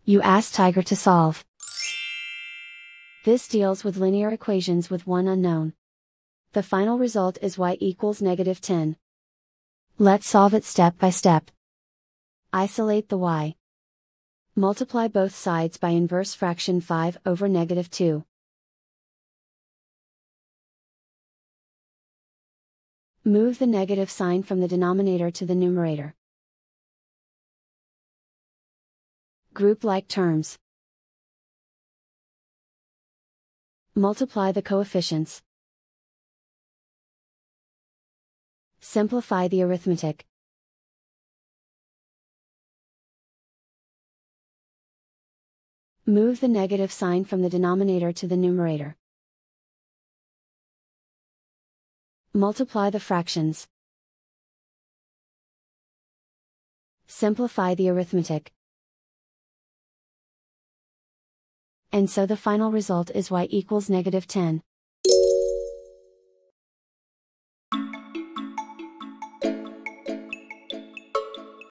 You ask Tiger to solve. This deals with linear equations with one unknown. The final result is y equals -10. Let's solve it step by step. Isolate the y. Multiply both sides by inverse fraction 5 over -2. Move the negative sign from the denominator to the numerator. Group like terms. Multiply the coefficients. Simplify the arithmetic. Move the negative sign from the denominator to the numerator. Multiply the fractions. Simplify the arithmetic. And so the final result is y equals -10.